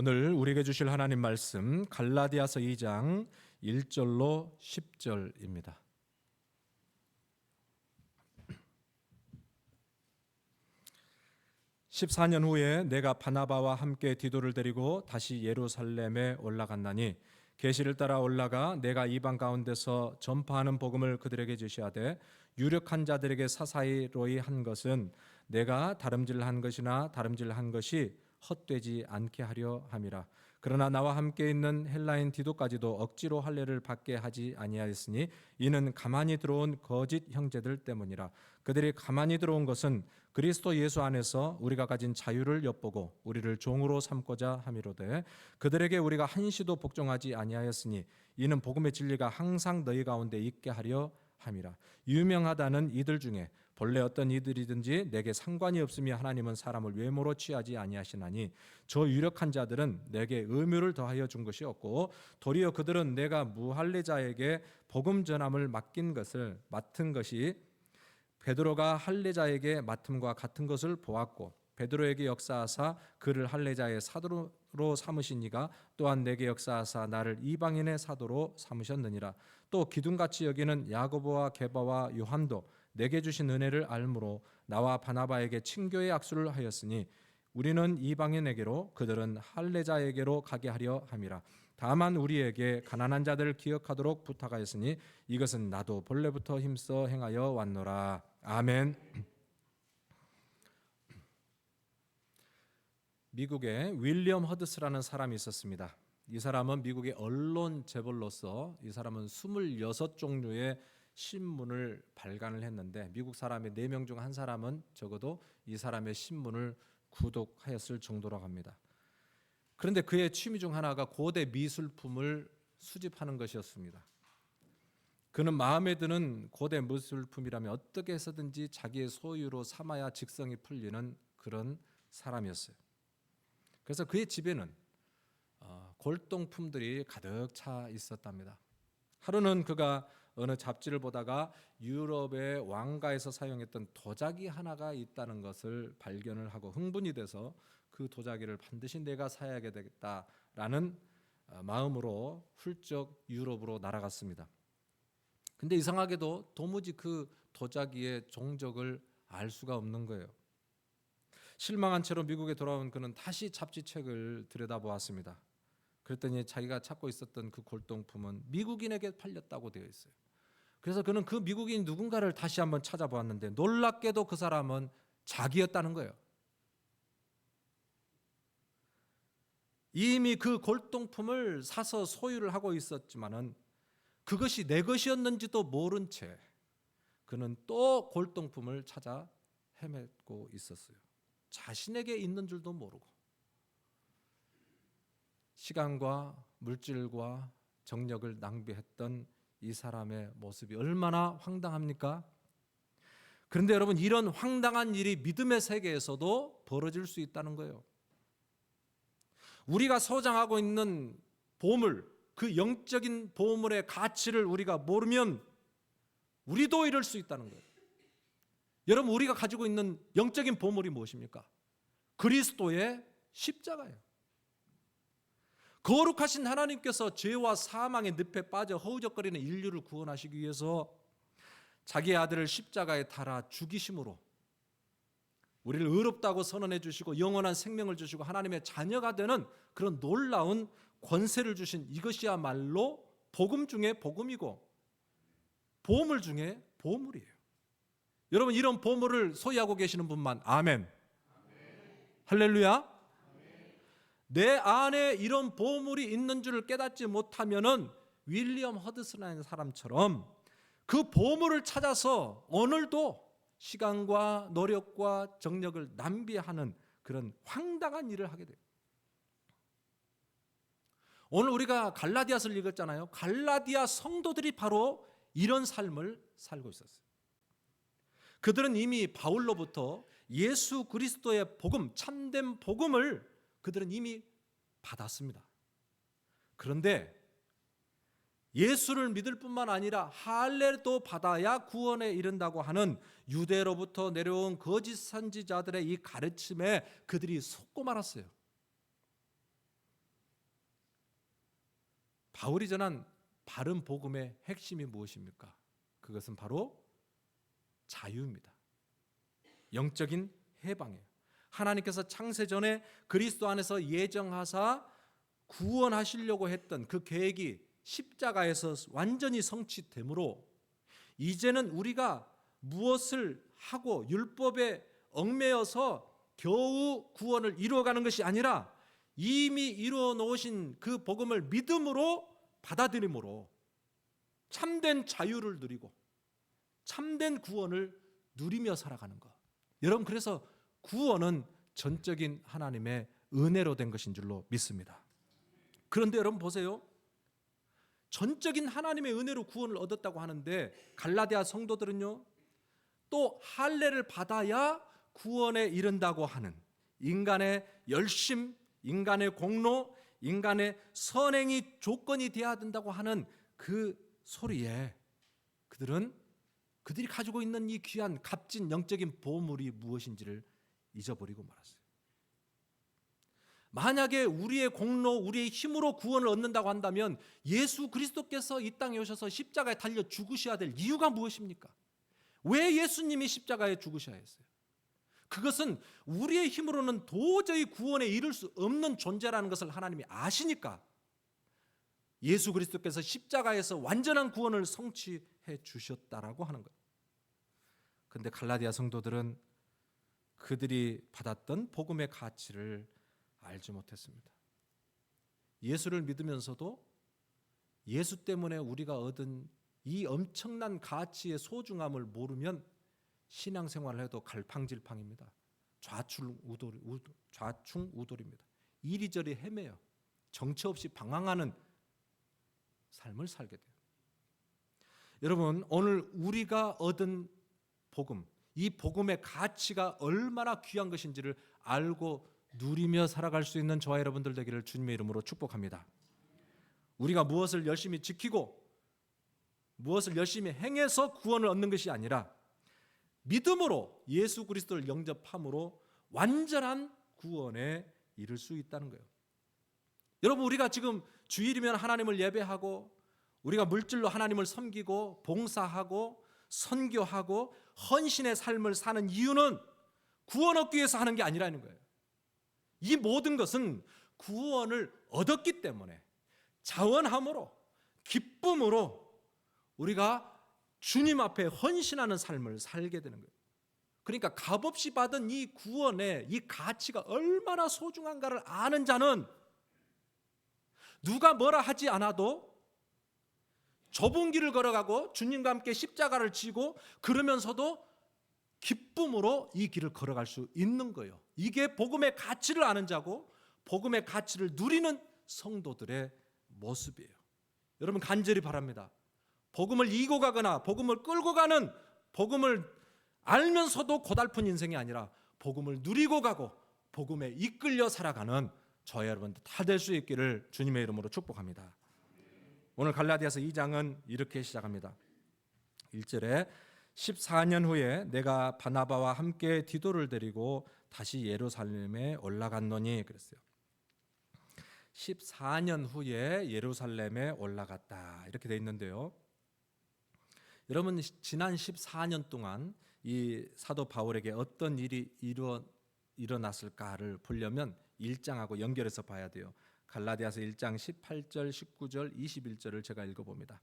오늘 우리에게 주실 하나님 말씀 갈라디아서 2장 1절로 10절입니다. (14년) 후에 내가 바나바와 함께 디도를 데리고 다시 예루살렘에 올라갔나니 계시를 따라 올라가 내가 이방 가운데서 전파하는 복음을 그들에게 지시하되 유력한 자들에게 사사로이 한 것은 내가 다름질한 것이나 다름질한 것이 헛되지 않게 하려 함이라. 그러나 나와 함께 있는 헬라인 디도까지도 억지로 할례를 받게 하지 아니하였으니 이는 가만히 들어온 거짓 형제들 때문이라. 그들이 가만히 들어온 것은 그리스도 예수 안에서 우리가 가진 자유를 엿보고 우리를 종으로 삼고자 함이로되 그들에게 우리가 한시도 복종하지 아니하였으니 이는 복음의 진리가 항상 너희 가운데 있게 하려 함이라. 유명하다는 이들 중에 본래 어떤 이들이든지 내게 상관이 없으며 하나님은 사람을 외모로 취하지 아니하시나니 저 유력한 자들은 내게 의무를 더하여 준 것이 없고 도리어 그들은 내가 무할례자에게 복음 전함을 맡은 것이 베드로가 할례자에게 맡음과 같은 것을 보았고 베드로에게 역사하사 그를 할례자의 사도로 삼으시니가 또한 내게 역사하사 나를 이방인의 사도로 삼으셨느니라. 또 기둥같이 여기는 야고보와 게바와 요한도 내게 주신 은혜를 알므로 나와 바나바에게 친교의 악수를 하였으니 우리는 이방인에게로 그들은 할례자에게로 가게 하려 함이라. 다만 우리에게 가난한 자들을 기억하도록 부탁하였으니 이것은 나도 본래부터 힘써 행하여 왔노라. 아멘. 미국에 윌리엄 허드스라는 사람이 있었습니다. 이 사람은 미국의 언론 재벌로서 이 사람은 26종류의 신문을 발간을 했는데 미국 사람의 4명 중 한 사람은 적어도 이 사람의 신문을 구독하였을 정도라고 합니다. 그런데 그의 취미 중 하나가 고대 미술품을 수집하는 것이었습니다. 그는 마음에 드는 고대 미술품이라면 어떻게 해서든지 자기의 소유로 삼아야 직성이 풀리는 그런 사람이었어요. 그래서 그의 집에는 골동품들이 가득 차 있었답니다. 하루는 그가 어느 잡지를 보다가 유럽의 왕가에서 사용했던 도자기 하나가 있다는 것을 발견을 하고 흥분이 돼서 그 도자기를 반드시 내가 사야겠다라는 마음으로 훌쩍 유럽으로 날아갔습니다. 근데 이상하게도 도무지 그 도자기의 종적을 알 수가 없는 거예요. 실망한 채로 미국에 돌아온 그는 다시 잡지책을 들여다보았습니다. 그랬더니 자기가 찾고 있었던 그 골동품은 미국인에게 팔렸다고 되어 있어요. 그래서 그는 그 미국인 누군가를 다시 한번 찾아보았는데 놀랍게도 그 사람은 자기였다는 거예요. 이미 그 골동품을 사서 소유를 하고 있었지만은 그것이 내 것이었는지도 모른 채 그는 또 골동품을 찾아 헤매고 있었어요. 자신에게 있는 줄도 모르고 시간과 물질과 정력을 낭비했던 이 사람의 모습이 얼마나 황당합니까? 그런데 여러분, 이런 황당한 일이 믿음의 세계에서도 벌어질 수 있다는 거예요. 우리가 소장하고 있는 보물, 그 영적인 보물의 가치를 우리가 모르면 우리도 이럴 수 있다는 거예요. 여러분, 우리가 가지고 있는 영적인 보물이 무엇입니까? 그리스도의 십자가예요. 거룩하신 하나님께서 죄와 사망의 늪에 빠져 허우적거리는 인류를 구원하시기 위해서 자기의 아들을 십자가에 달아 죽이심으로 우리를 의롭다고 선언해 주시고 영원한 생명을 주시고 하나님의 자녀가 되는 그런 놀라운 권세를 주신 이것이야말로 복음 중에 복음이고 보물 중에 보물이에요. 여러분, 이런 보물을 소유하고 계시는 분만 아멘. 할렐루야. 내 안에 이런 보물이 있는 줄을 깨닫지 못하면은 윌리엄 허드슨이라는 사람처럼 그 보물을 찾아서 오늘도 시간과 노력과 정력을 낭비하는 그런 황당한 일을 하게 돼요. 오늘 우리가 갈라디아서를 읽었잖아요. 갈라디아 성도들이 바로 이런 삶을 살고 있었어요. 그들은 이미 바울로부터 예수 그리스도의 복음, 참된 복음을 그들은 이미 받았습니다. 그런데 예수를 믿을 뿐만 아니라 할례도 받아야 구원에 이른다고 하는 유대로부터 내려온 거짓 선지자들의 이 가르침에 그들이 속고 말았어요. 바울이 전한 바른 복음의 핵심이 무엇입니까? 그것은 바로 자유입니다. 영적인 해방이에요. 하나님께서 창세전에 그리스도 안에서 예정하사 구원하시려고 했던 그 계획이 십자가에서 완전히 성취되므로 이제는 우리가 무엇을 하고 율법에 얽매여서 겨우 구원을 이루어가는 것이 아니라 이미 이루어 놓으신 그 복음을 믿음으로 받아들임으로 참된 자유를 누리고 참된 구원을 누리며 살아가는 것. 여러분, 그래서 구원은 전적인 하나님의 은혜로 된 것인 줄로 믿습니다. 그런데 여러분 보세요. 전적인 하나님의 은혜로 구원을 얻었다고 하는데 갈라디아 성도들은요, 또 할례를 받아야 구원에 이른다고 하는 인간의 열심, 인간의 공로, 인간의 선행이 조건이 되어야 된다고 하는 그 소리에 그들이 가지고 있는 이 귀한 값진 영적인 보물이 무엇인지를 잊어버리고 말았어요. 만약에 우리의 공로, 우리의 힘으로 구원을 얻는다고 한다면 예수 그리스도께서 이 땅에 오셔서 십자가에 달려 죽으셔야 될 이유가 무엇입니까? 왜 예수님이 십자가에 죽으셔야 했어요? 그것은 우리의 힘으로는 도저히 구원에 이를 수 없는 존재라는 것을 하나님이 아시니까 예수 그리스도께서 십자가에서 완전한 구원을 성취해 주셨다라고 하는 거예요. 그런데 갈라디아 성도들은 그들이 받았던 복음의 가치를 알지 못했습니다. 예수를 믿으면서도 예수 때문에 우리가 얻은 이 엄청난 가치의 소중함을 모르면 신앙생활을 해도 갈팡질팡입니다. 좌충우돌입니다. 이리저리 헤매요. 정처 없이 방황하는 삶을 살게 돼요. 여러분, 오늘 우리가 얻은 복음, 이 복음의 가치가 얼마나 귀한 것인지를 알고 누리며 살아갈 수 있는 저와 여러분들 되기를 주님의 이름으로 축복합니다. 우리가 무엇을 열심히 지키고 무엇을 열심히 행해서 구원을 얻는 것이 아니라 믿음으로 예수 그리스도를 영접함으로 완전한 구원에 이를 수 있다는 거예요. 여러분, 우리가 지금 주일이면 하나님을 예배하고 우리가 물질로 하나님을 섬기고 봉사하고 선교하고 헌신의 삶을 사는 이유는 구원 얻기 위해서 하는 게 아니라는 거예요. 이 모든 것은 구원을 얻었기 때문에 자원함으로 기쁨으로 우리가 주님 앞에 헌신하는 삶을 살게 되는 거예요. 그러니까 값없이 받은 이 구원의 이 가치가 얼마나 소중한가를 아는 자는 누가 뭐라 하지 않아도 좁은 길을 걸어가고 주님과 함께 십자가를 지고 그러면서도 기쁨으로 이 길을 걸어갈 수 있는 거예요. 이게 복음의 가치를 아는 자고 복음의 가치를 누리는 성도들의 모습이에요. 여러분, 간절히 바랍니다. 복음을 이고 가거나 복음을 끌고 가는, 복음을 알면서도 고달픈 인생이 아니라 복음을 누리고 가고 복음에 이끌려 살아가는 저와 여러분들 다 될 수 있기를 주님의 이름으로 축복합니다. 오늘 갈라디아서 2장은 이렇게 시작합니다. 1절에 14년 후에 내가 바나바와 함께 디도를 데리고 다시 예루살렘에 올라갔노니 그랬어요. 14년 후에 예루살렘에 올라갔다 이렇게 돼 있는데요. 여러분, 지난 14년 동안 이 사도 바울에게 어떤 일이 일어났을까를 보려면 1장하고 연결해서 봐야 돼요. 갈라디아서 1장 18절, 19절, 21절을 제가 읽어봅니다.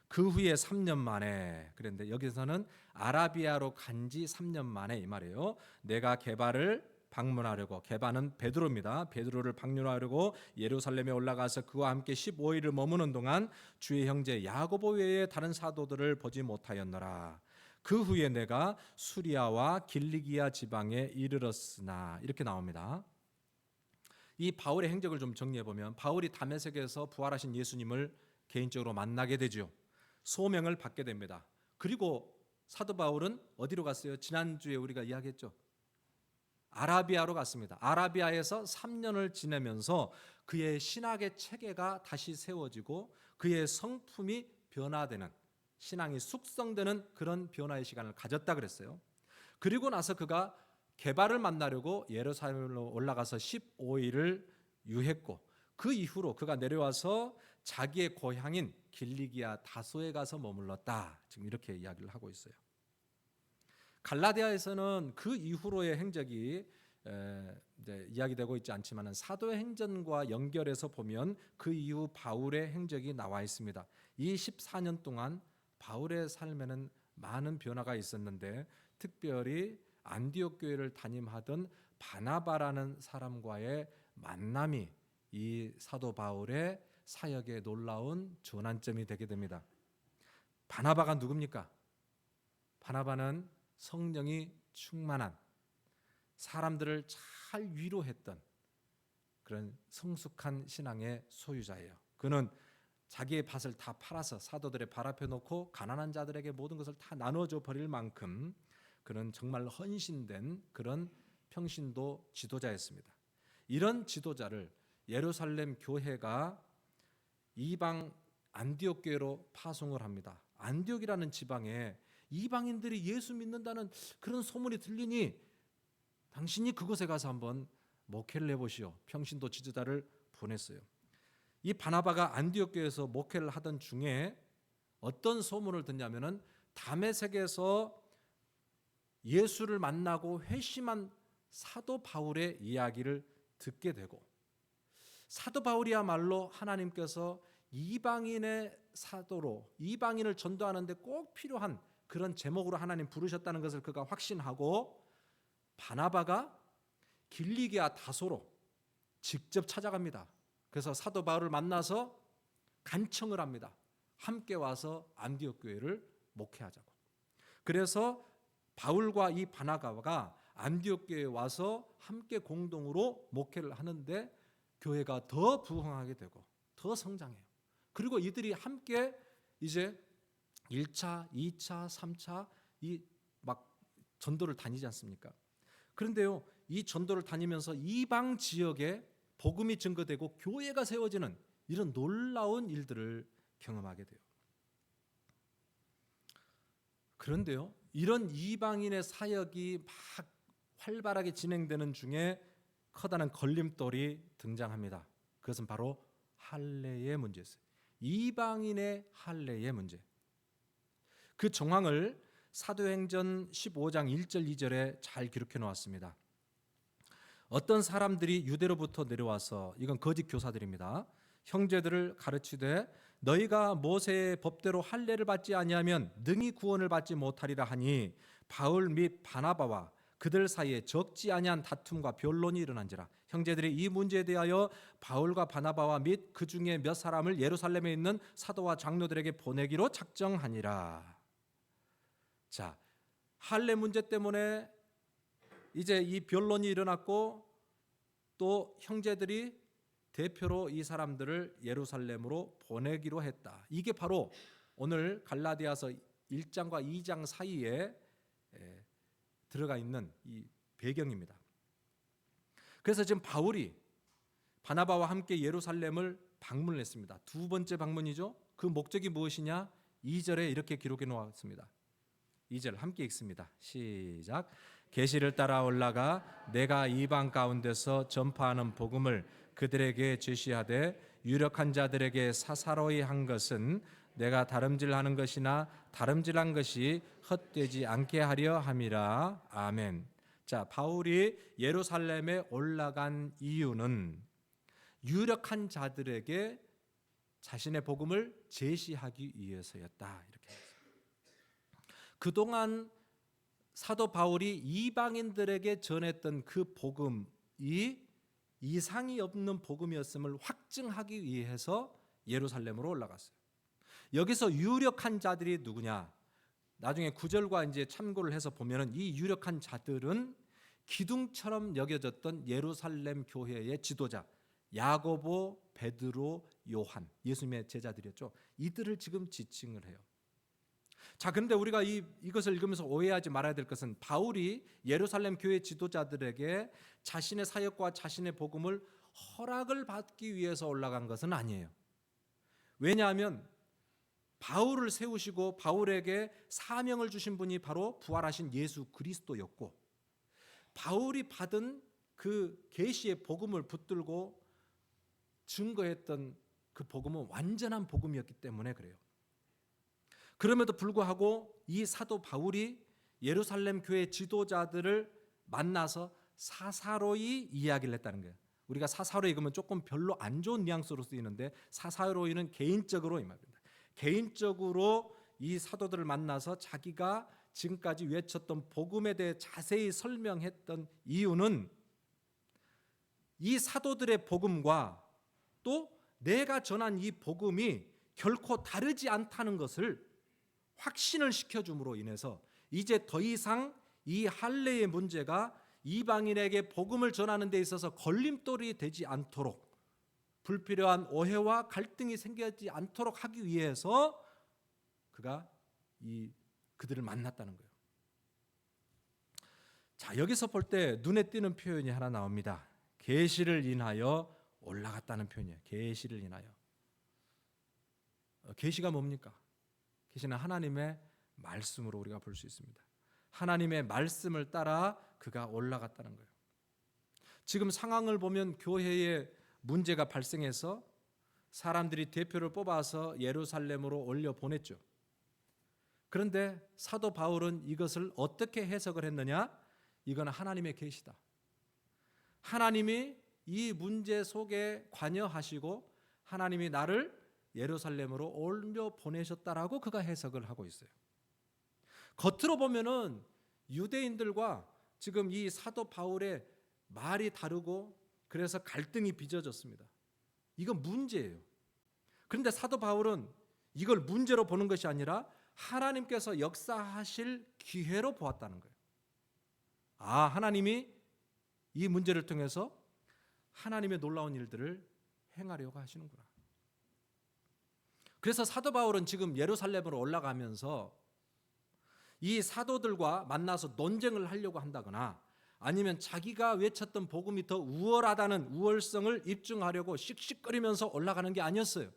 그 후에 3년 만에, 그런데 여기서는 아라비아로 간 지 3년 만에 이 말이에요. 내가 게바를 방문하려고, 게바는 베드로입니다. 베드로를 방문하려고 예루살렘에 올라가서 그와 함께 15일을 머무는 동안 주의 형제 야고보 외에 다른 사도들을 보지 못하였노라. 그 후에 내가 수리아와 길리기아 지방에 이르렀으나 이렇게 나옵니다. 이 바울의 행적을 좀 정리해 보면 바울이 다메섹에서 부활하신 예수님을 개인적으로 만나게 되죠. 소명을 받게 됩니다. 그리고 사도 바울은 어디로 갔어요? 지난주에 우리가 이야기했죠. 아라비아로 갔습니다. 아라비아에서 3년을 지내면서 그의 신학의 체계가 다시 세워지고 그의 성품이 변화되는, 신앙이 숙성되는 그런 변화의 시간을 가졌다 그랬어요. 그리고 나서 그가 게바를 만나려고 예루살렘으로 올라가서 15일을 유했고 그 이후로 그가 내려와서 자기의 고향인 길리기아 다소에 가서 머물렀다. 지금 이렇게 이야기를 하고 있어요. 갈라디아에서는 그 이후로의 행적이 이제 이야기되고 있지 않지만 사도행전과 연결해서 보면 그 이후 바울의 행적이 나와 있습니다. 이 14년 동안 바울의 삶에는 많은 변화가 있었는데 특별히 안디옥 교회를 담임하던 바나바라는 사람과의 만남이 이 사도 바울의 사역의 놀라운 전환점이 되게 됩니다. 바나바가 누굽니까? 바나바는 성령이 충만한, 사람들을 잘 위로했던 그런 성숙한 신앙의 소유자예요. 그는 자기의 밭을 다 팔아서 사도들의 발 앞에 놓고 가난한 자들에게 모든 것을 다 나눠줘 버릴 만큼 그는 정말 헌신된 그런 평신도 지도자였습니다. 이런 지도자를 예루살렘 교회가 이방 안디옥 교회로 파송을 합니다. 안디옥이라는 지방에 이방인들이 예수 믿는다는 그런 소문이 들리니 당신이 그곳에 가서 한번 목회를 해보시오. 평신도 지도자를 보냈어요. 이 바나바가 안디옥 교회에서 목회를 하던 중에 어떤 소문을 듣냐면은 다메섹에서 예수를 만나고 회심한 사도 바울의 이야기를 듣게 되고, 사도 바울이야말로 하나님께서 이방인의 사도로 이방인을 전도하는 데 꼭 필요한 그런 제목으로 하나님 부르셨다는 것을 그가 확신하고 바나바가 길리기아 다소로 직접 찾아갑니다. 그래서 사도 바울을 만나서 간청을 합니다. 함께 와서 안디옥 교회를 목회하자고. 그래서 바울과 이 바나바가 안디옥 교회에 와서 함께 공동으로 목회를 하는데 교회가 더 부흥하게 되고 더 성장해요. 그리고 이들이 함께 이제 1차, 2차, 3차 이 막 전도를 다니지 않습니까? 그런데요, 이 전도를 다니면서 이방 지역에 복음이 증거되고 교회가 세워지는 이런 놀라운 일들을 경험하게 돼요. 그런데요, 이런 이방인의 사역이 막 활발하게 진행되는 중에 커다란 걸림돌이 등장합니다. 그것은 바로 할례의 문제였어요. 이방인의 할례의 문제. 그 정황을 사도행전 15장 1절 2절에 잘 기록해 놓았습니다. 어떤 사람들이 유대로부터 내려와서, 이건 거짓 교사들입니다, 형제들을 가르치되 너희가 모세의 법대로 할례를 받지 아니하면 능히 구원을 받지 못하리라 하니 바울 및 바나바와 그들 사이에 적지 아니한 다툼과 변론이 일어난지라. 형제들이 이 문제에 대하여 바울과 바나바와 및 그 중에 몇 사람을 예루살렘에 있는 사도와 장로들에게 보내기로 작정하니라. 자, 할례 문제 때문에 이제 이 변론이 일어났고 또 형제들이 대표로 이 사람들을 예루살렘으로 보내기로 했다. 이게 바로 오늘 갈라디아서 1장과 2장 사이에 들어가 있는 이 배경입니다. 그래서 지금 바울이 바나바와 함께 예루살렘을 방문을 했습니다. 두 번째 방문이죠. 그 목적이 무엇이냐? 2절에 이렇게 기록해 놓았습니다. 2절 함께 읽습니다. 시작. 계시를 따라 올라가 내가 이방 가운데서 전파하는 복음을 그들에게 제시하되 유력한 자들에게 사사로이 한 것은 내가 다름질하는 것이나 다름질한 것이 헛되지 않게 하려 함이라. 아멘. 자, 바울이 예루살렘에 올라간 이유는 유력한 자들에게 자신의 복음을 제시하기 위해서였다. 이렇게 그동안 사도 바울이 이방인들에게 전했던 그 복음이 이상이 없는 복음이었음을 확증하기 위해서 예루살렘으로 올라갔어요. 여기서 유력한 자들이 누구냐? 나중에 9절과 이제 참고를 해서 보면은 이 유력한 자들은 기둥처럼 여겨졌던 예루살렘 교회의 지도자 야고보, 베드로, 요한, 예수님의 제자들이었죠. 이들을 지금 지칭을 해요. 자, 그런데 우리가 이것을 읽으면서 오해하지 말아야 될 것은 바울이 예루살렘 교회 지도자들에게 자신의 사역과 자신의 복음을 허락을 받기 위해서 올라간 것은 아니에요. 왜냐하면 바울을 세우시고 바울에게 사명을 주신 분이 바로 부활하신 예수 그리스도였고, 바울이 받은 그 계시의 복음을 붙들고 증거했던 그 복음은 완전한 복음이었기 때문에 그래요. 그럼에도 불구하고 이 사도 바울이 예루살렘 교회 지도자들을 만나서 사사로이 이야기를 했다는 거예요. 우리가 사사로이 그러면 조금 별로 안 좋은 뉘앙스로 쓰이는데 사사로이는 개인적으로 이 말입니다. 개인적으로 이 사도들을 만나서 자기가 지금까지 외쳤던 복음에 대해 자세히 설명했던 이유는 이 사도들의 복음과 또 내가 전한 이 복음이 결코 다르지 않다는 것을 확신을 시켜줌으로 인해서 이제 더 이상 이 할례의 문제가 이방인에게 복음을 전하는 데 있어서 걸림돌이 되지 않도록, 불필요한 오해와 갈등이 생기지 않도록 하기 위해서 그가 그들을 만났다는 거예요. 자, 여기서 볼 때 눈에 띄는 표현이 하나 나옵니다. 계시를 인하여 올라갔다는 표현이에요. 계시를 인하여. 계시가 뭡니까? 계시는 하나님의 말씀으로 우리가 볼 수 있습니다. 하나님의 말씀을 따라 그가 올라갔다는 거예요. 지금 상황을 보면 교회에 문제가 발생해서 사람들이 대표를 뽑아서 예루살렘으로 올려 보냈죠. 그런데 사도 바울은 이것을 어떻게 해석을 했느냐? 이건 하나님의 계시다. 하나님이 이 문제 속에 관여하시고 하나님이 나를 예루살렘으로 올려 보내셨다라고 그가 해석을 하고 있어요. 겉으로 보면은 유대인들과 지금 이 사도 바울의 말이 다르고 그래서 갈등이 빚어졌습니다. 이건 문제예요. 그런데 사도 바울은 이걸 문제로 보는 것이 아니라 하나님께서 역사하실 기회로 보았다는 거예요. 하나님이 이 문제를 통해서 하나님의 놀라운 일들을 행하려고 하시는구나. 그래서 사도 바울은 지금 예루살렘으로 올라가면서 이 사도들과 만나서 논쟁을 하려고 한다거나 아니면 자기가 외쳤던 복음이 더 우월하다는 우월성을 입증하려고 씩씩거리면서 올라가는 게 아니었어요.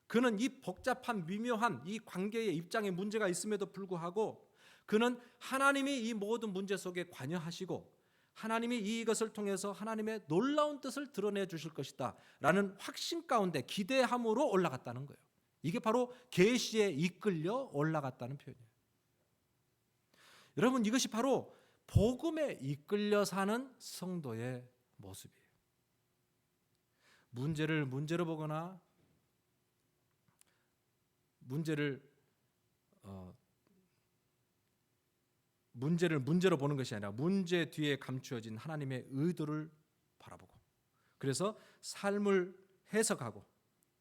그는 이 복잡한 미묘한 이 관계의 입장에 문제가 있음에도 불구하고 그는 하나님이 이 모든 문제 속에 관여하시고 하나님이 이것을 통해서 하나님의 놀라운 뜻을 드러내 주실 것이다 라는 확신 가운데 기대함으로 올라갔다는 거예요. 이게 바로 계시에 이끌려 올라갔다는 표현이에요. 여러분, 이것이 바로 복음에 이끌려 사는 성도의 모습이에요. 문제를 문제로 보거나 문제를 문제로 보는 것이 아니라 문제 뒤에 감추어진 하나님의 의도를 바라보고 그래서 삶을 해석하고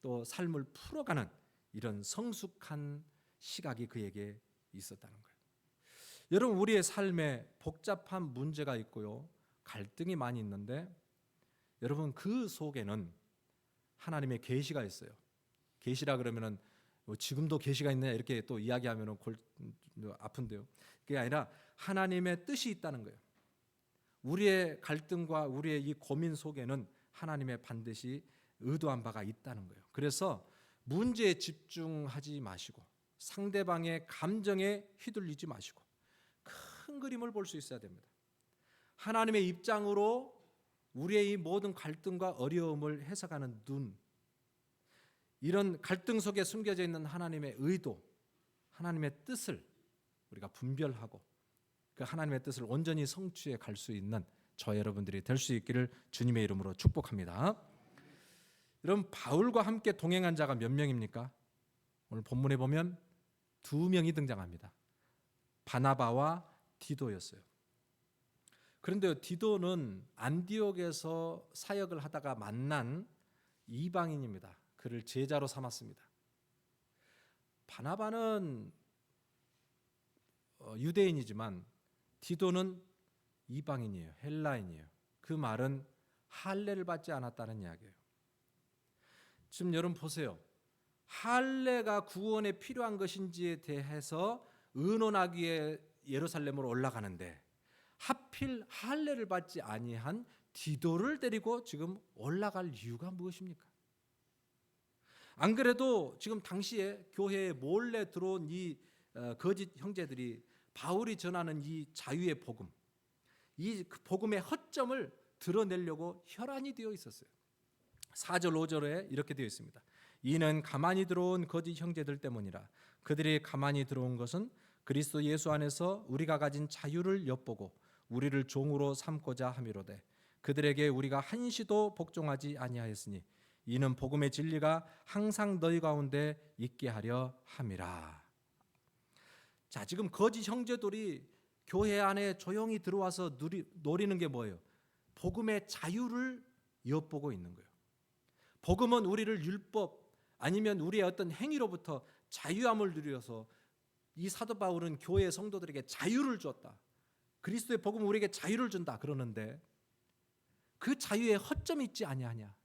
또 삶을 풀어가는 이런 성숙한 시각이 그에게 있었다는 거예요. 여러분, 우리의 삶에 복잡한 문제가 있고요, 갈등이 많이 있는데 여러분 그 속에는 하나님의 계시가 있어요. 계시라 그러면은 지금도 계시가 있냐 이렇게 또 이야기하면은 아픈데요. 그게 아니라 하나님의 뜻이 있다는 거예요. 우리의 갈등과 우리의 이 고민 속에는 하나님의 반드시 의도한 바가 있다는 거예요. 그래서 문제에 집중하지 마시고 상대방의 감정에 휘둘리지 마시고 큰 그림을 볼 수 있어야 됩니다. 하나님의 입장으로 우리의 이 모든 갈등과 어려움을 해석하는 눈, 이런 갈등 속에 숨겨져 있는 하나님의 의도, 하나님의 뜻을 우리가 분별하고 그 하나님의 뜻을 온전히 성취해 갈 수 있는 저 여러분들이 될 수 있기를 주님의 이름으로 축복합니다. 여러분, 바울과 함께 동행한 자가 몇 명입니까? 오늘 본문에 보면 2명이 등장합니다. 바나바와 디도였어요. 그런데 디도는 안디옥에서 사역을 하다가 만난 이방인입니다. 그를 제자로 삼았습니다. 바나바는 유대인이지만 디도는 이방인이에요. 헬라인이에요. 그 말은 할례를 받지 않았다는 이야기예요. 지금 여러분 보세요. 할례가 구원에 필요한 것인지에 대해서 의논하기 위해 예루살렘으로 올라가는데 하필 할례를 받지 아니한 디도를 데리고 지금 올라갈 이유가 무엇입니까? 안 그래도 지금 당시에 교회에 몰래 들어온 이 거짓 형제들이 바울이 전하는 이 자유의 복음, 이 복음의 허점을 드러내려고 혈안이 되어 있었어요. 4절 5절에 이렇게 되어 있습니다. 이는 가만히 들어온 거짓 형제들 때문이라. 그들이 가만히 들어온 것은 그리스도 예수 안에서 우리가 가진 자유를 엿보고 우리를 종으로 삼고자 함이로되 그들에게 우리가 한시도 복종하지 아니하였으니 이는 복음의 진리가 항상 너희 가운데 있게 하려 함이라. 자, 지금 거짓 형제들이 교회 안에 조용히 들어와서 노리는 게 뭐예요? 복음의 자유를 엿보고 있는 거예요. 복음은 우리를 율법 아니면 우리의 어떤 행위로부터 자유함을 누려서 이 사도 바울은 교회 성도들에게 자유를 줬다. 그리스도의 복음은 우리에게 자유를 준다 그러는데 그 자유에 허점이 있지 아니하냐.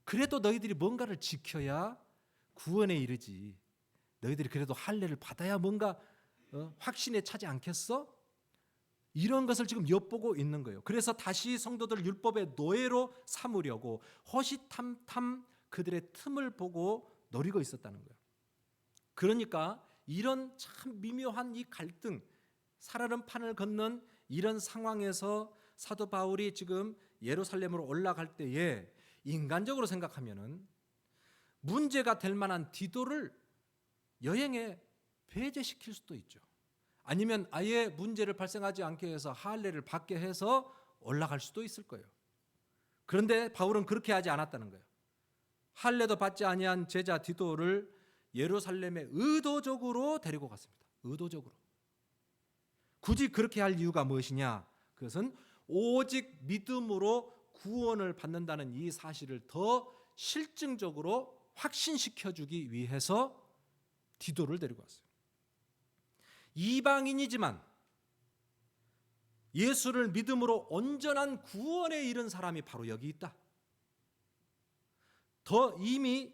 그래도 너희들이 뭔가를 지켜야 구원에 이르지. 너희들이 그래도 할례를 받아야 뭔가 확신에 차지 않겠어? 이런 것을 지금 엿보고 있는 거예요. 그래서 다시 성도들 율법의 노예로 삼으려고 호시탐탐 그들의 틈을 보고 노리고 있었다는 거예요. 그러니까 이런 참 미묘한 이 갈등, 살아는 판을 걷는 이런 상황에서 사도 바울이 지금 예루살렘으로 올라갈 때에 인간적으로 생각하면은 문제가 될 만한 디도를 여행에 배제시킬 수도 있죠. 아니면 아예 문제를 발생하지 않게 해서 할례를 받게 해서 올라갈 수도 있을 거예요. 그런데 바울은 그렇게 하지 않았다는 거예요. 할례도 받지 아니한 제자 디도를 예루살렘에 의도적으로 데리고 갔습니다. 의도적으로. 굳이 그렇게 할 이유가 무엇이냐? 그것은 오직 믿음으로 구원을 받는다는 이 사실을 더 실증적으로 확신시켜주기 위해서 디도를 데리고 왔어요. 이방인이지만 예수를 믿음으로 온전한 구원에 이른 사람이 바로 여기 있다. 더 이미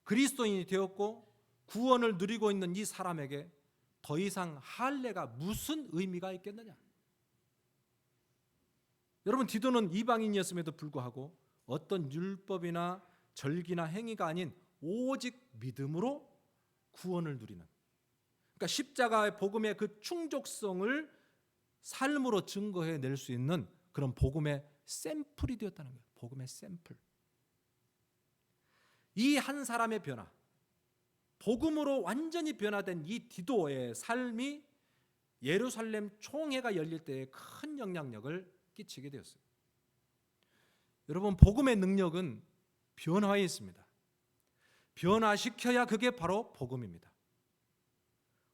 그리스도인이 되었고 구원을 누리고 있는 이 사람에게 더 이상 할례가 무슨 의미가 있겠느냐? 여러분, 디도는 이방인이었음에도 불구하고 어떤 율법이나 절기나 행위가 아닌 오직 믿음으로 구원을 누리는, 그러니까 십자가의 복음의 그 충족성을 삶으로 증거해 낼 수 있는 그런 복음의 샘플이 되었다는 거예요. 복음의 샘플. 이 한 사람의 변화, 복음으로 완전히 변화된 이 디도의 삶이 예루살렘 총회가 열릴 때에 큰 영향력을 끼치게 되었어요. 여러분, 복음의 능력은 변화에 있습니다. 변화시켜야 그게 바로 복음입니다.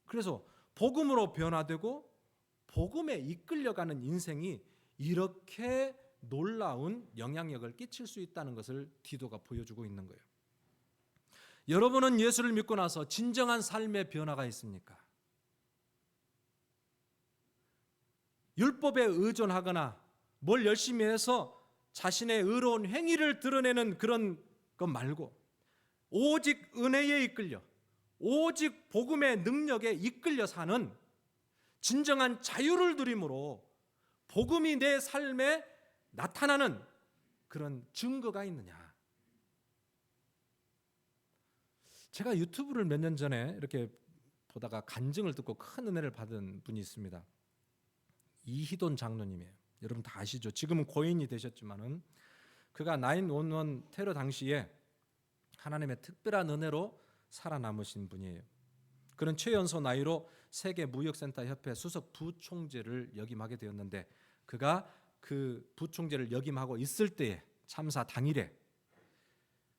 그래서 복음으로 변화되고 복음에 이끌려가는 인생이 이렇게 놀라운 영향력을 끼칠 수 있다는 것을 디도가 보여주고 있는 거예요. 여러분은 예수를 믿고 나서 진정한 삶의 변화가 있습니까? 율법에 의존하거나 뭘 열심히 해서 자신의 의로운 행위를 드러내는 그런 것 말고 오직 은혜에 이끌려, 오직 복음의 능력에 이끌려 사는 진정한 자유를 누림으로 복음이 내 삶에 나타나는 그런 증거가 있느냐. 제가 유튜브를 몇 년 전에 이렇게 보다가 간증을 듣고 큰 은혜를 받은 분이 있습니다. 이희돈 장로님이에요. 여러분 다 아시죠? 지금은 고인이 되셨지만은 그가 9/11 테러 당시에 하나님의 특별한 은혜로 살아남으신 분이에요. 그는 최연소 나이로 세계 무역센터 협회 수석 부총재를 역임하게 되었는데 그가 그 부총재를 역임하고 있을 때에 참사 당일에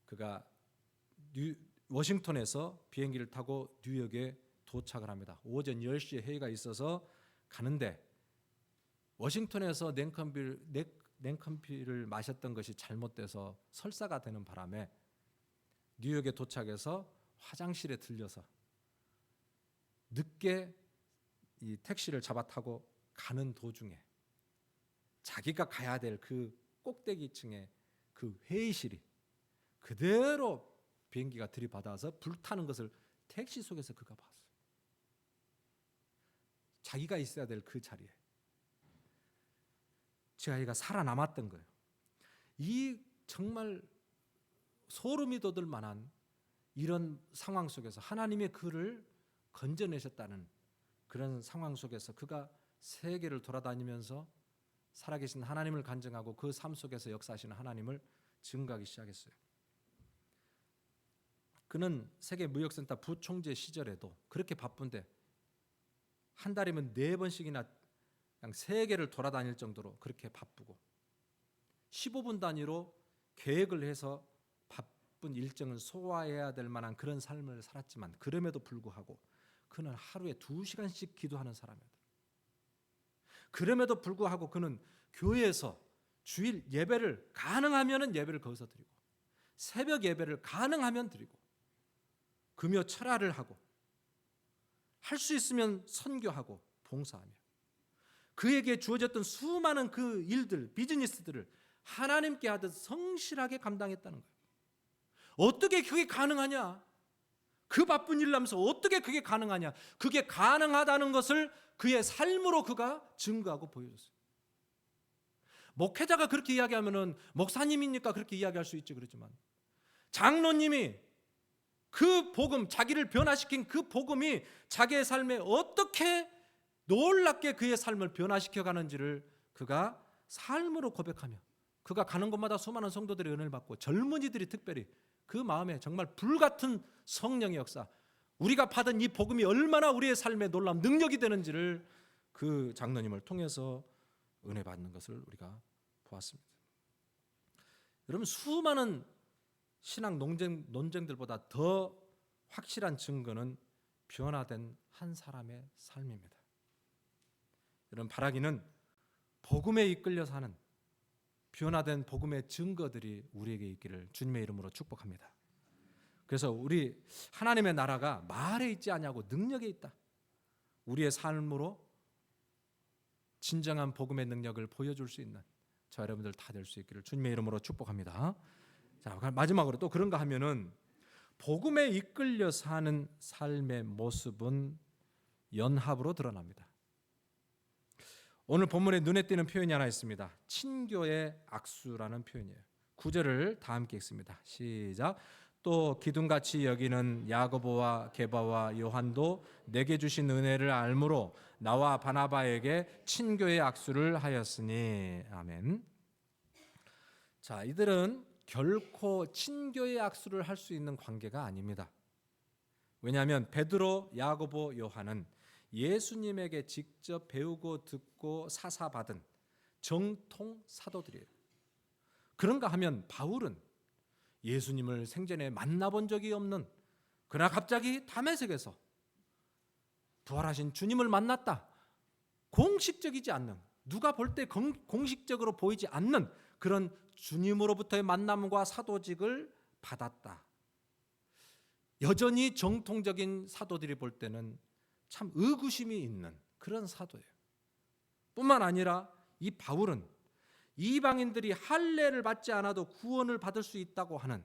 그가 워싱턴에서 비행기를 타고 뉴욕에 도착을 합니다. 오전 10시에 회의가 있어서 가는데 워싱턴에서 냉커피를 마셨던 것이 잘못돼서 설사가 되는 바람에 뉴욕에 도착해서 화장실에 들려서 늦게 이 택시를 잡아 타고 가는 도중에 자기가 가야 될 그 꼭대기층의 그 회의실이 그대로 비행기가 들이받아서 불타는 것을 택시 속에서 그가 봤어요. 자기가 있어야 될 그 자리에 자기가 살아남았던 거예요. 이 정말 소름이 돋을 만한 이런 상황 속에서 하나님의 그를 건져내셨다는 그런 상황 속에서 그가 세계를 돌아다니면서 살아계신 하나님을 간증하고 그 삶 속에서 역사하시는 하나님을 증가하기 시작했어요. 그는 세계무역센터 부총재 시절에도 그렇게 바쁜데 한 달이면 4번씩이나 그냥 세계를 돌아다닐 정도로 그렇게 바쁘고 15분 단위로 계획을 해서 바쁜 일정을 소화해야 될 만한 그런 삶을 살았지만 그럼에도 불구하고 그는 하루에 2시간씩 기도하는 사람이었다. 그럼에도 불구하고 그는 교회에서 주일 예배를 가능하면 예배를 거기서 드리고 새벽 예배를 가능하면 드리고 금요 철야를 하고 할 수 있으면 선교하고 봉사하며 그에게 주어졌던 수많은 그 일들, 비즈니스들을 하나님께 하듯 성실하게 감당했다는 거예요. 어떻게 그게 가능하냐? 그 바쁜 일을 하면서 어떻게 그게 가능하냐? 그게 가능하다는 것을 그의 삶으로 그가 증거하고 보여줬어요. 목회자가 그렇게 이야기하면은 목사님이니까 그렇게 이야기할 수 있지 그렇지만 장로님이 그 복음, 자기를 변화시킨 그 복음이 자기의 삶에 어떻게 놀랍게 그의 삶을 변화시켜 가는지를 그가 삶으로 고백하며 그가 가는 곳마다 수많은 성도들의 은혜를 받고 젊은이들이 특별히 그 마음에 정말 불같은 성령의 역사, 우리가 받은 이 복음이 얼마나 우리의 삶에 놀라운 능력이 되는지를 그 장로님을 통해서 은혜 받는 것을 우리가 보았습니다. 여러분, 수많은 신앙 논쟁들보다 더 확실한 증거는 변화된 한 사람의 삶입니다. 여러분, 바라기는 복음에 이끌려 사는 변화된 복음의 증거들이 우리에게 있기를 주님의 이름으로 축복합니다. 그래서 우리 하나님의 나라가 말에 있지 아니하고 능력에 있다. 우리의 삶으로 진정한 복음의 능력을 보여줄 수 있는 저 여러분들 다 될 수 있기를 주님의 이름으로 축복합니다. 자, 마지막으로 또 그런가 하면은 복음에 이끌려 사는 삶의 모습은 연합으로 드러납니다. 오늘 본문에 눈에 띄는 표현이 하나 있습니다. 친교의 악수라는 표현이에요. 9절을 다 함께 읽습니다. 시작. 또 기둥같이 여기는 야고보와 게바와 요한도 내게 주신 은혜를 알므로 나와 바나바에게 친교의 악수를 하였으니. 아멘. 자, 이들은 결코 친교의 악수를 할 수 있는 관계가 아닙니다. 왜냐하면 베드로, 야고보, 요한은 예수님에게 직접 배우고 듣고 사사받은 정통 사도들이에요. 그런가 하면 바울은 예수님을 생전에 만나본 적이 없는, 그러나 갑자기 다메섹에서 부활하신 주님을 만났다. 공식적이지 않는, 누가 볼 때 공식적으로 보이지 않는 그런 주님으로부터의 만남과 사도직을 받았다. 여전히 정통적인 사도들이 볼 때는 참 의구심이 있는 그런 사도예요. 뿐만 아니라 이 바울은 이방인들이 할례를 받지 않아도 구원을 받을 수 있다고 하는,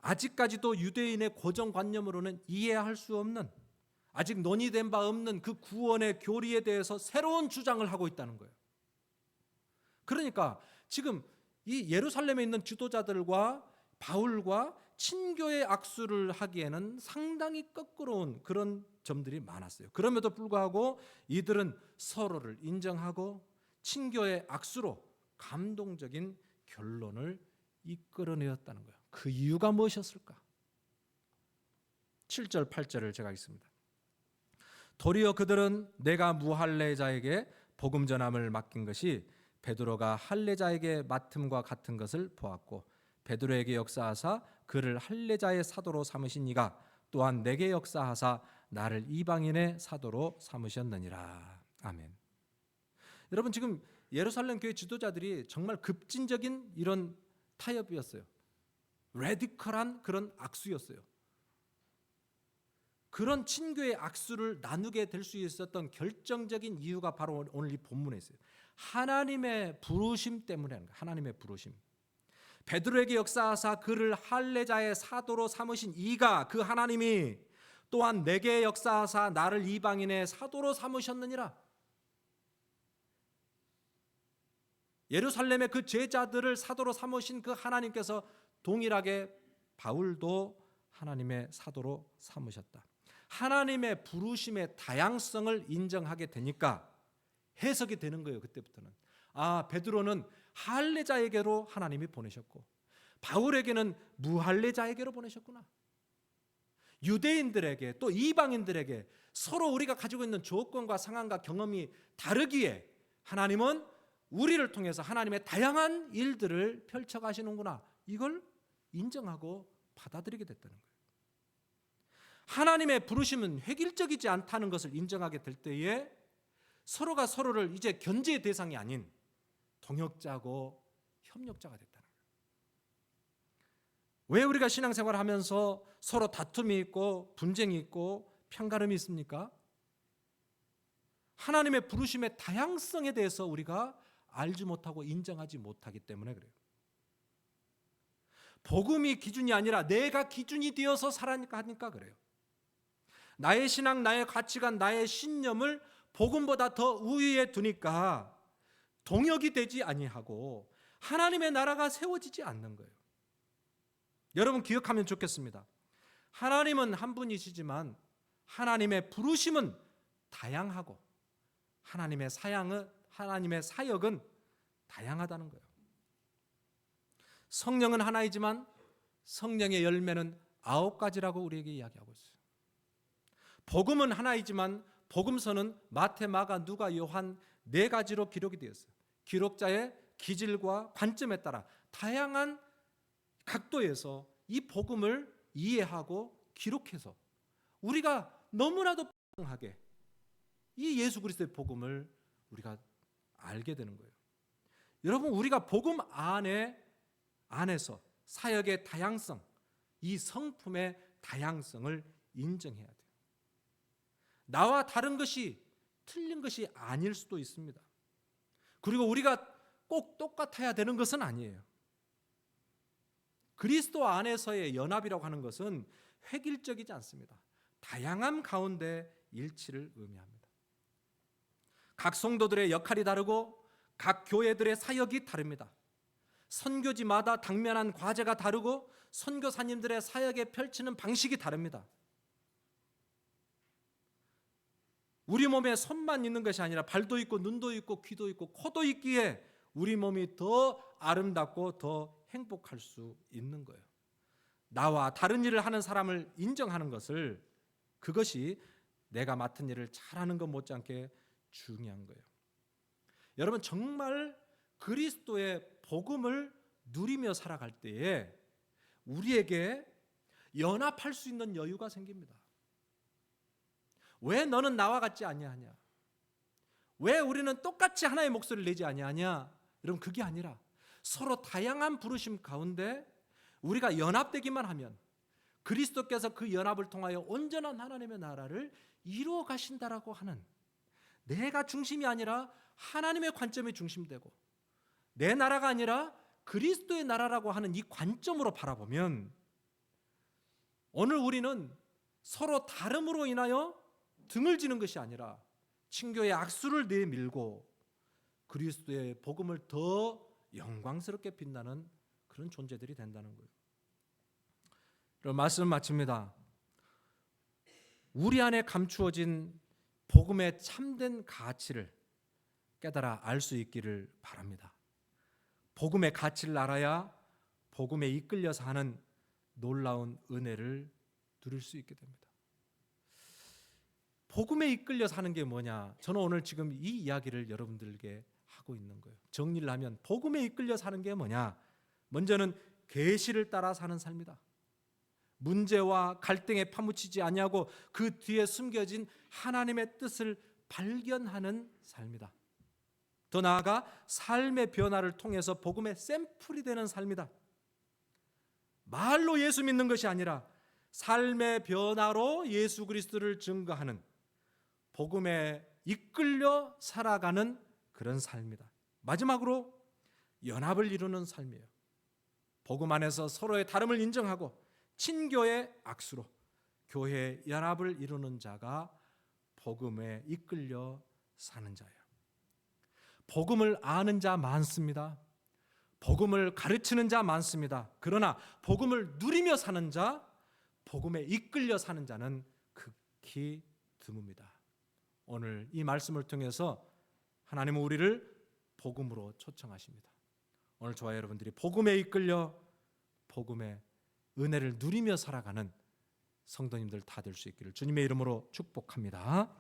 아직까지도 유대인의 고정관념으로는 이해할 수 없는, 아직 논의된 바 없는 그 구원의 교리에 대해서 새로운 주장을 하고 있다는 거예요. 그러니까 지금 이 예루살렘에 있는 지도자들과 바울과 친교의 악수를 하기에는 상당히 거꾸로운 그런 점들이 많았어요. 그럼에도 불구하고 이들은 서로를 인정하고 친교의 악수로 감동적인 결론을 이끌어내었다는 거예요. 그 이유가 무엇이었을까? 7절 8절을 제가 읽습니다. 도리어 그들은 내가 무할례자에게 복음 전함을 맡긴 것이 베드로가 할례자에게 맡음과 같은 것을 보았고 베드로에게 역사하사 그를 할례자의 사도로 삼으신 이가 또한 내게 역사하사 나를 이방인의 사도로 삼으셨느니라. 아멘. 여러분, 지금 예루살렘 교회 지도자들이 정말 급진적인 이런 타협이었어요. 레디컬한 그런 악수였어요. 그런 친교의 악수를 나누게 될 수 있었던 결정적인 이유가 바로 오늘 이 본문에 있어요. 하나님의 부르심 때문에 하는 거예요. 하나님의 부르심. 베드로에게 역사하사 그를 할례자의 사도로 삼으신 이가, 그 하나님이 또한 내게 역사하사 나를 이방인의 사도로 삼으셨느니라. 예루살렘의 그 제자들을 사도로 삼으신 그 하나님께서 동일하게 바울도 하나님의 사도로 삼으셨다. 하나님의 부르심의 다양성을 인정하게 되니까 해석이 되는 거예요. 그때부터는. 아, 베드로는 할례자에게로 하나님이 보내셨고 바울에게는 무할례자에게로 보내셨구나. 유대인들에게 또 이방인들에게 서로 우리가 가지고 있는 조건과 상황과 경험이 다르기에 하나님은 우리를 통해서 하나님의 다양한 일들을 펼쳐가시는구나. 이걸 인정하고 받아들이게 됐다는 거예요. 하나님의 부르심은 획일적이지 않다는 것을 인정하게 될 때에 서로가 서로를 이제 견제의 대상이 아닌 동역자고 협력자가 됐다는 거예요. 왜 우리가 신앙생활을 하면서 서로 다툼이 있고 분쟁이 있고 편가름이 있습니까? 하나님의 부르심의 다양성에 대해서 우리가 알지 못하고 인정하지 못하기 때문에 그래요. 복음이 기준이 아니라 내가 기준이 되어서 살아니까 하니까 그래요. 나의 신앙, 나의 가치관, 나의 신념을 복음보다 더 우위에 두니까 동역이 되지 아니하고 하나님의 나라가 세워지지 않는 거예요. 여러분 기억하면 좋겠습니다. 하나님은 한 분이시지만 하나님의 부르심은 다양하고 하나님의 사역은 다양하다는 거예요. 성령은 하나이지만 성령의 열매는 9가지라고 우리에게 이야기하고 있어요. 복음은 하나이지만 복음서는 마태, 마가, 누가, 요한 4가지로 기록이 되었어요. 기록자의 기질과 관점에 따라 다양한 각도에서 이 복음을 이해하고 기록해서 우리가 너무나도 풍성하게 이 예수 그리스도의 복음을 우리가 알게 되는 거예요. 여러분 우리가 복음 안에서 사역의 다양성, 이 성품의 다양성을 인정해야 돼요. 나와 다른 것이 틀린 것이 아닐 수도 있습니다. 그리고 우리가 꼭 똑같아야 되는 것은 아니에요. 그리스도 안에서의 연합이라고 하는 것은 획일적이지 않습니다. 다양함 가운데 일치를 의미합니다. 각 성도들의 역할이 다르고 각 교회들의 사역이 다릅니다. 선교지마다 당면한 과제가 다르고 선교사님들의 사역에 펼치는 방식이 다릅니다. 우리 몸에 손만 있는 것이 아니라 발도 있고 눈도 있고 귀도 있고 코도 있기에 우리 몸이 더 아름답고 더 행복할 수 있는 거예요. 나와 다른 일을 하는 사람을 인정하는 것을, 그것이 내가 맡은 일을 잘하는 것 못지않게 중요한 거예요. 여러분 정말 그리스도의 복음을 누리며 살아갈 때에 우리에게 연합할 수 있는 여유가 생깁니다. 왜 너는 나와 같지 아니하냐? 왜 우리는 똑같이 하나의 목소리를 내지 아니하냐? 여러분 그게 아니라 서로 다양한 부르심 가운데 우리가 연합되기만 하면 그리스도께서 그 연합을 통하여 온전한 하나님의 나라를 이루어 가신다라고 하는, 내가 중심이 아니라 하나님의 관점이 중심되고 내 나라가 아니라 그리스도의 나라라고 하는 이 관점으로 바라보면 오늘 우리는 서로 다름으로 인하여 등을 지는 것이 아니라 친교의 악수를 내밀고 그리스도의 복음을 더 영광스럽게 빛나는 그런 존재들이 된다는 거예요. 그럼 말씀 마칩니다. 우리 안에 감추어진 복음의 참된 가치를 깨달아 알 수 있기를 바랍니다. 복음의 가치를 알아야 복음에 이끌려서 하는 놀라운 은혜를 누릴 수 있게 됩니다. 복음에 이끌려서 하는 게 뭐냐? 저는 오늘 지금 이 이야기를 여러분들에게 하고 있는 거예요. 정리를 하면 복음에 이끌려서 하는 게 뭐냐? 먼저는 계시를 따라 사는 삶이다. 문제와 갈등에 파묻히지 아니하고 그 뒤에 숨겨진 하나님의 뜻을 발견하는 삶이다. 더 나아가 삶의 변화를 통해서 복음의 샘플이 되는 삶이다. 말로 예수 믿는 것이 아니라 삶의 변화로 예수 그리스도를 증거하는, 복음에 이끌려 살아가는 그런 삶이다. 마지막으로 연합을 이루는 삶이에요. 복음 안에서 서로의 다름을 인정하고 친교의 악수로 교회의 연합을 이루는 자가 복음에 이끌려 사는 자예요. 복음을 아는 자 많습니다. 복음을 가르치는 자 많습니다. 그러나 복음을 누리며 사는 자, 복음에 이끌려 사는 자는 극히 드뭅니다. 오늘 이 말씀을 통해서 하나님은 우리를 복음으로 초청하십니다. 오늘 저와 여러분들이 복음에 이끌려 복음의 은혜를 누리며 살아가는 성도님들 다 될 수 있기를 주님의 이름으로 축복합니다.